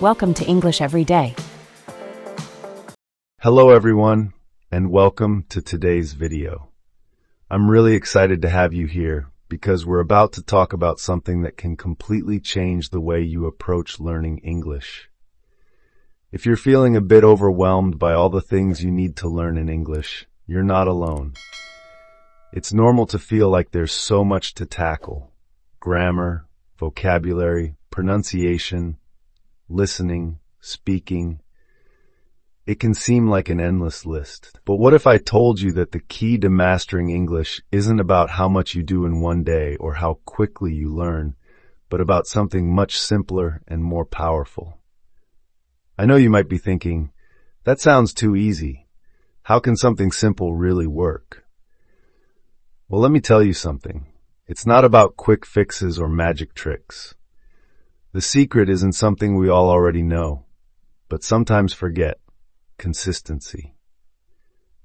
Welcome to English Every Day. Hello everyone, and welcome to today's video. I'm really excited to have you here because we're about to talk about something that can completely change the way you approach learning English. If you're feeling a bit overwhelmed by all the things you need to learn in English, you're not alone. It's normal to feel like there's so much to tackle: grammar, vocabulary, pronunciation, listening, speaking. It can seem like an endless list. But what if I told you that the key to mastering English isn't about how much you do in one day or how quickly you learn, but about something much simpler and more powerful? I know you might be thinking, that sounds too easy. How can something simple really work? Well, let me tell you something. It's not about quick fixes or magic tricks. The secret is in something we all already know, but sometimes forget: consistency.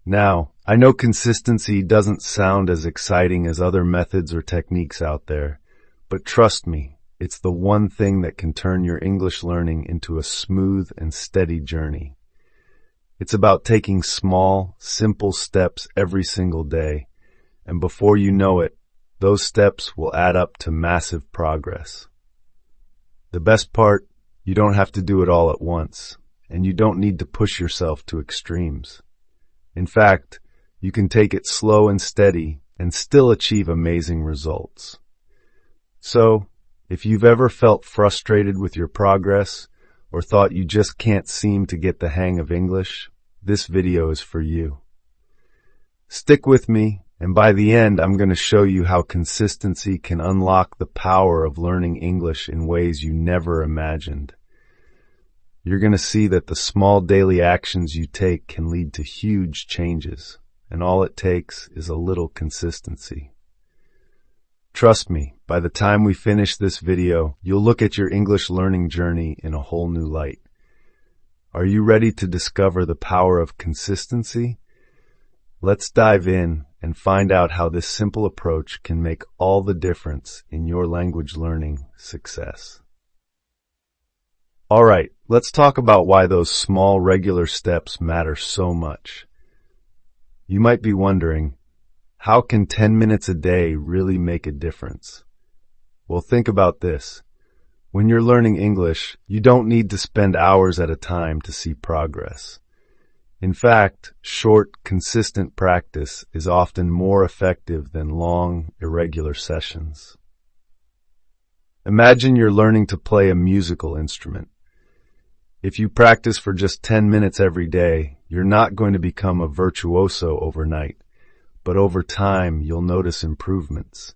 Now, I know consistency doesn't sound as exciting as other methods or techniques out there, but trust me, it's the one thing that can turn your English learning into a smooth and steady journey. It's about taking small, simple steps every single day, and before you know it, those steps will add up to massive progress. The best part, you don't have to do it all at once, and you don't need to push yourself to extremes. In fact, you can take it slow and steady and still achieve amazing results. So, if you've ever felt frustrated with your progress or thought you just can't seem to get the hang of English, this video is for you. Stick with me, and by the end, I'm going to show you how consistency can unlock the power of learning English in ways you never imagined. You're going to see that the small daily actions you take can lead to huge changes, and all it takes is a little consistency. Trust me, by the time we finish this video, you'll look at your English learning journey in a whole new light. Are you ready to discover the power of consistency? Let's dive in and find out how this simple approach can make all the difference in your language learning success. All right, let's talk about why those small regular steps matter so much. You might be wondering, how can 10 minutes a day really make a difference? Well, think about this. When you're learning English, you don't need to spend hours at a time to see progress. In fact, short, consistent practice is often more effective than long, irregular sessions. Imagine you're learning to play a musical instrument. If you practice for just 10 minutes every day, you're not going to become a virtuoso overnight, but over time you'll notice improvements.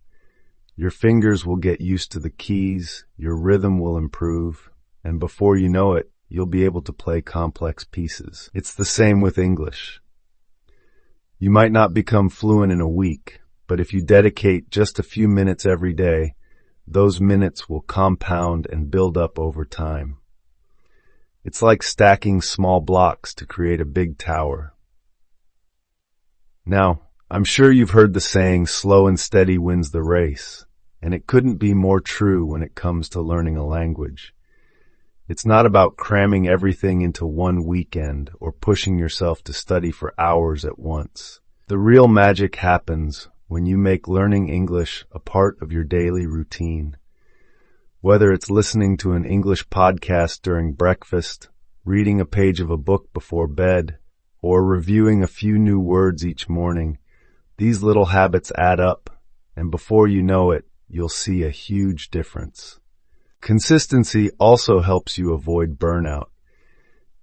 Your fingers will get used to the keys, your rhythm will improve, and before you know it, you'll be able to play complex pieces. It's the same with English. You might not become fluent in a week, but if you dedicate just a few minutes every day, those minutes will compound and build up over time. It's like stacking small blocks to create a big tower. Now, I'm sure you've heard the saying, slow and steady wins the race, and it couldn't be more true when it comes to learning a language. It's not about cramming everything into one weekend or pushing yourself to study for hours at once. The real magic happens when you make learning English a part of your daily routine. Whether it's listening to an English podcast during breakfast, reading a page of a book before bed, or reviewing a few new words each morning, these little habits add up, and before you know it, you'll see a huge difference. Consistency also helps you avoid burnout.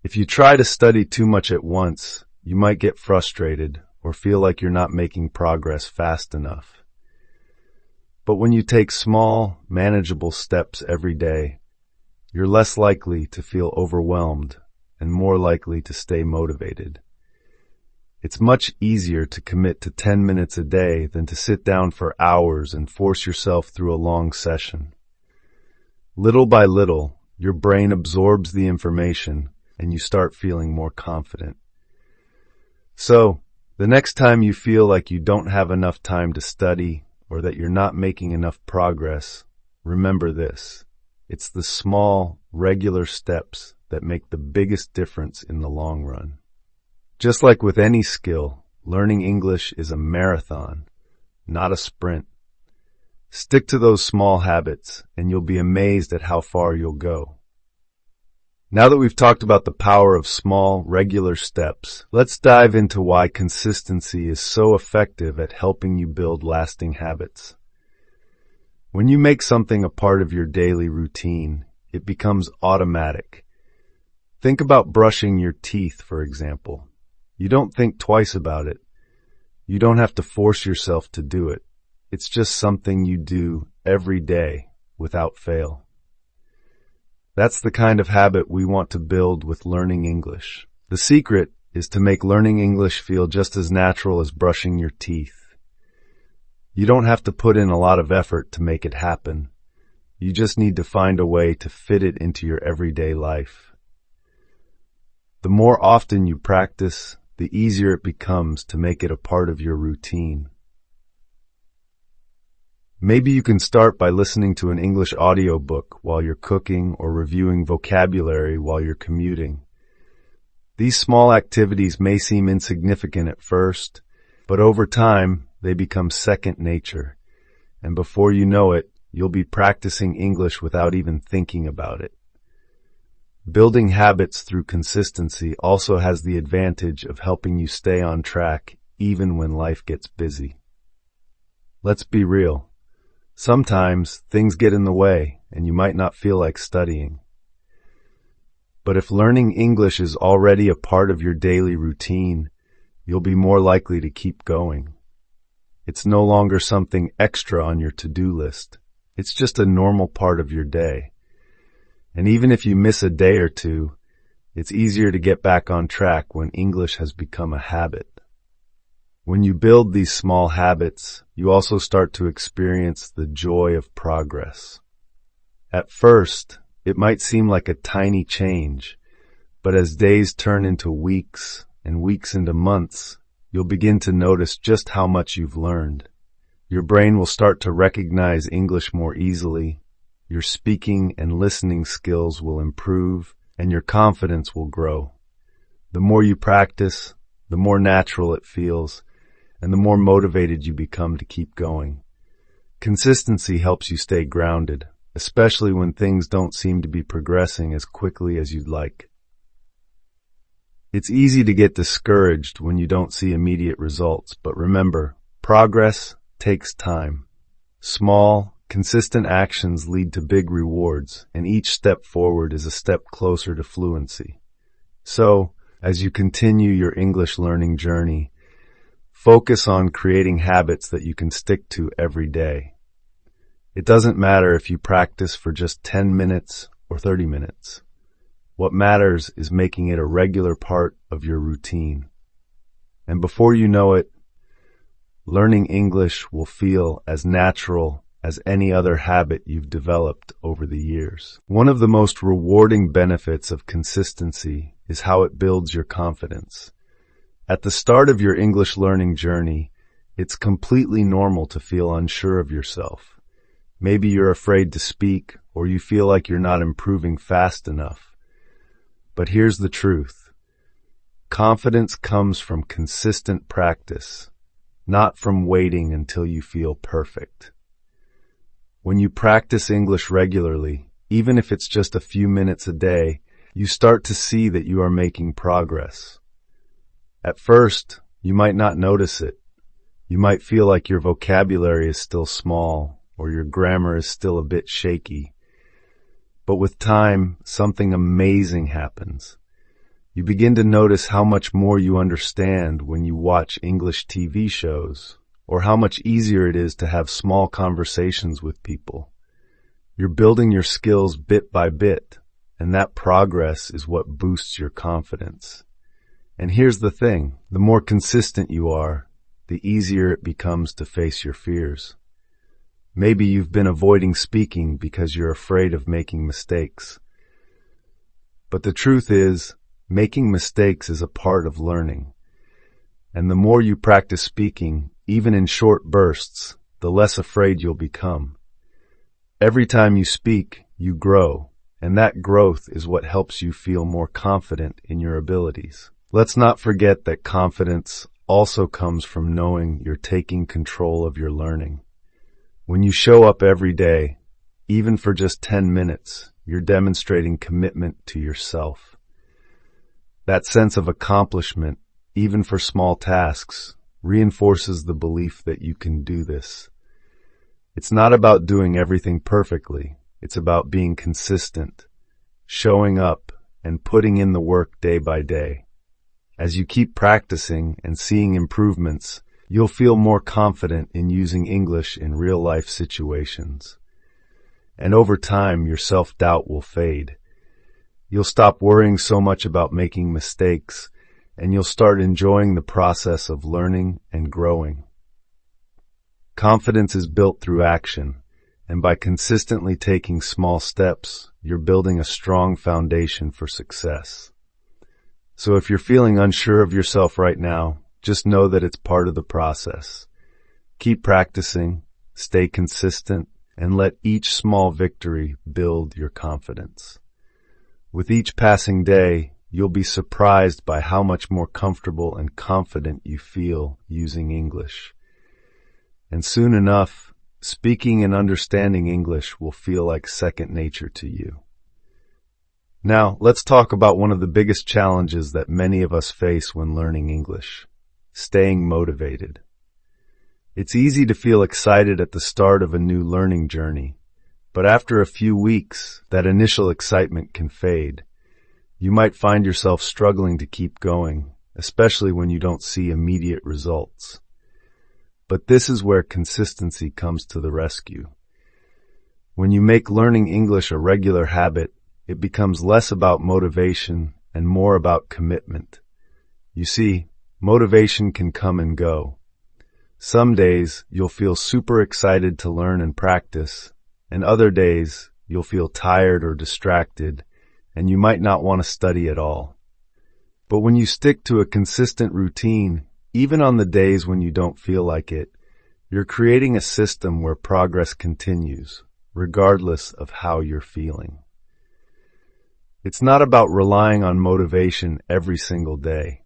If you try to study too much at once, you might get frustrated or feel like you're not making progress fast enough. But when you take small, manageable steps every day, you're less likely to feel overwhelmed and more likely to stay motivated. It's much easier to commit to 10 minutes a day than to sit down for hours and force yourself through a long session. Little by little, your brain absorbs the information and you start feeling more confident. So, the next time you feel like you don't have enough time to study or that you're not making enough progress, remember this: It's the small, regular steps that make the biggest difference in the long run. Just like with any skill, learning English is a marathon, not a sprint. Stick to those small habits, and you'll be amazed at how far you'll go. Now that we've talked about the power of small, regular steps, let's dive into why consistency is so effective at helping you build lasting habits. When you make something a part of your daily routine, it becomes automatic. Think about brushing your teeth, for example. You don't think twice about it. You don't have to force yourself to do it. It's just something you do every day without fail. That's the kind of habit we want to build with learning English. The secret is to make learning English feel just as natural as brushing your teeth. You don't have to put in a lot of effort to make it happen. You just need to find a way to fit it into your everyday life. The more often you practice, the easier it becomes to make it a part of your routine. Maybe you can start by listening to an English audiobook while you're cooking or reviewing vocabulary while you're commuting. These small activities may seem insignificant at first, but over time, they become second nature. And before you know it, you'll be practicing English without even thinking about it. Building habits through consistency also has the advantage of helping you stay on track even when life gets busy. Let's be real. Sometimes things get in the way and you might not feel like studying. But if learning English is already a part of your daily routine, you'll be more likely to keep going. It's no longer something extra on your to-do list. It's just a normal part of your day. And even if you miss a day or two, it's easier to get back on track when English has become a habit. When you build these small habits, you also start to experience the joy of progress. At first, it might seem like a tiny change, but as days turn into weeks and weeks into months, you'll begin to notice just how much you've learned. Your brain will start to recognize English more easily, your speaking and listening skills will improve, and your confidence will grow. The more you practice, the more natural it feels, and the more motivated you become to keep going. Consistency helps you stay grounded, especially when things don't seem to be progressing as quickly as you'd like. It's easy to get discouraged when you don't see immediate results, but remember, progress takes time. Small, consistent actions lead to big rewards, and each step forward is a step closer to fluency. So, as you continue your English learning journey, focus on creating habits that you can stick to every day. It doesn't matter if you practice for just 10 minutes or 30 minutes. What matters is making it a regular part of your routine. And before you know it, learning English will feel as natural as any other habit you've developed over the years. One of the most rewarding benefits of consistency is how it builds your confidence. At the start of your English learning journey, it's completely normal to feel unsure of yourself. Maybe you're afraid to speak, or you feel like you're not improving fast enough. But here's the truth. Confidence comes from consistent practice, not from waiting until you feel perfect. When you practice English regularly, even if it's just a few minutes a day, you start to see that you are making progress. At first, you might not notice it. You might feel like your vocabulary is still small, or your grammar is still a bit shaky. But with time, something amazing happens. You begin to notice how much more you understand when you watch English TV shows, or how much easier it is to have small conversations with people. You're building your skills bit by bit, and that progress is what boosts your confidence. And here's the thing, the more consistent you are, the easier it becomes to face your fears. Maybe you've been avoiding speaking because you're afraid of making mistakes. But the truth is, making mistakes is a part of learning. And the more you practice speaking, even in short bursts, the less afraid you'll become. Every time you speak, you grow, and that growth is what helps you feel more confident in your abilities. Let's not forget that confidence also comes from knowing you're taking control of your learning. When you show up every day, even for just 10 minutes, you're demonstrating commitment to yourself. That sense of accomplishment, even for small tasks, reinforces the belief that you can do this. It's not about doing everything perfectly. It's about being consistent, showing up, and putting in the work day by day. As you keep practicing and seeing improvements, you'll feel more confident in using English in real-life situations. And over time, your self-doubt will fade. You'll stop worrying so much about making mistakes, and you'll start enjoying the process of learning and growing. Confidence is built through action, and by consistently taking small steps, you're building a strong foundation for success. So if you're feeling unsure of yourself right now, just know that it's part of the process. Keep practicing, stay consistent, and let each small victory build your confidence. With each passing day, you'll be surprised by how much more comfortable and confident you feel using English. And soon enough, speaking and understanding English will feel like second nature to you. Now, let's talk about one of the biggest challenges that many of us face when learning English: staying motivated. It's easy to feel excited at the start of a new learning journey, but after a few weeks, that initial excitement can fade. You might find yourself struggling to keep going, especially when you don't see immediate results. But this is where consistency comes to the rescue. When you make learning English a regular habit, it becomes less about motivation and more about commitment. You see, motivation can come and go. Some days you'll feel super excited to learn and practice, and other days you'll feel tired or distracted, and you might not want to study at all. But when you stick to a consistent routine, even on the days when you don't feel like it, you're creating a system where progress continues, regardless of how you're feeling. It's not about relying on motivation every single day.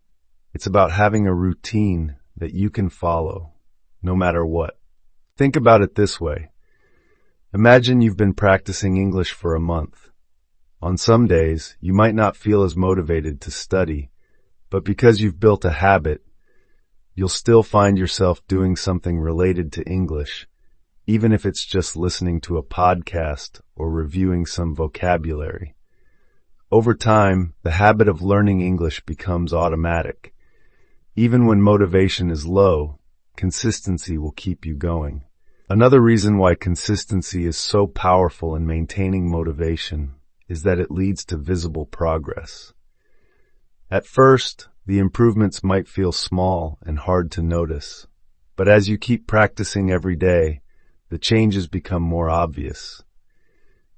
It's about having a routine that you can follow, no matter what. Think about it this way. Imagine you've been practicing English for a month. On some days, you might not feel as motivated to study, but because you've built a habit, you'll still find yourself doing something related to English, even if it's just listening to a podcast or reviewing some vocabulary. Over time, the habit of learning English becomes automatic. Even when motivation is low, consistency will keep you going. Another reason why consistency is so powerful in maintaining motivation is that it leads to visible progress. At first, the improvements might feel small and hard to notice, but as you keep practicing every day, the changes become more obvious.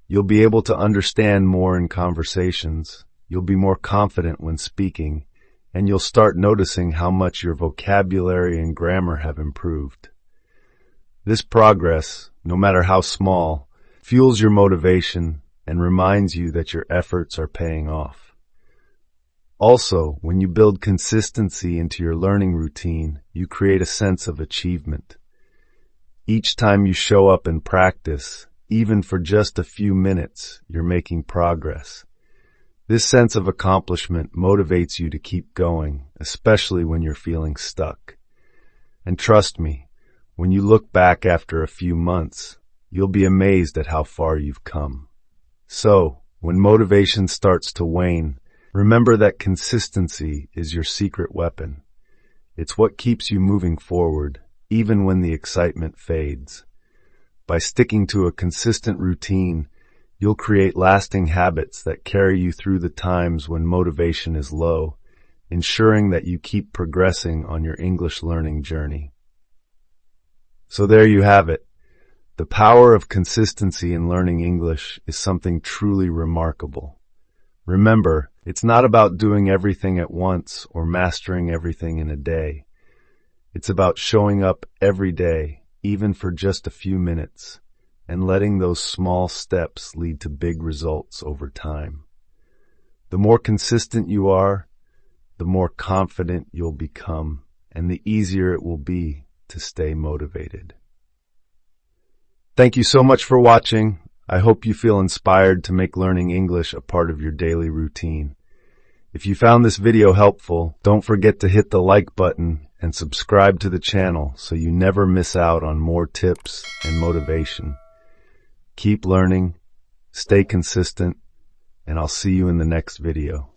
You'll be able to understand more in conversations, you'll be more confident when speaking, and you'll start noticing how much your vocabulary and grammar have improved. This progress, no matter how small, fuels your motivation and reminds you that your efforts are paying off. Also, when you build consistency into your learning routine, you create a sense of achievement. Each time you show up and practice, even for just a few minutes, you're making progress. This sense of accomplishment motivates you to keep going, especially when you're feeling stuck. And trust me, when you look back after a few months, you'll be amazed at how far you've come. So, when motivation starts to wane, remember that consistency is your secret weapon. It's what keeps you moving forward, even when the excitement fades. By sticking to a consistent routine, you'll create lasting habits that carry you through the times when motivation is low, ensuring that you keep progressing on your English learning journey. So there you have it. The power of consistency in learning English is something truly remarkable. Remember, it's not about doing everything at once or mastering everything in a day. It's about showing up every day, even for just a few minutes, and letting those small steps lead to big results over time. The more consistent you are, the more confident you'll become, and the easier it will be to stay motivated. Thank you so much for watching. I hope you feel inspired to make learning English a part of your daily routine. If you found this video helpful, don't forget to hit the like button and subscribe to the channel so you never miss out on more tips and motivation. Keep learning, stay consistent, and I'll see you in the next video.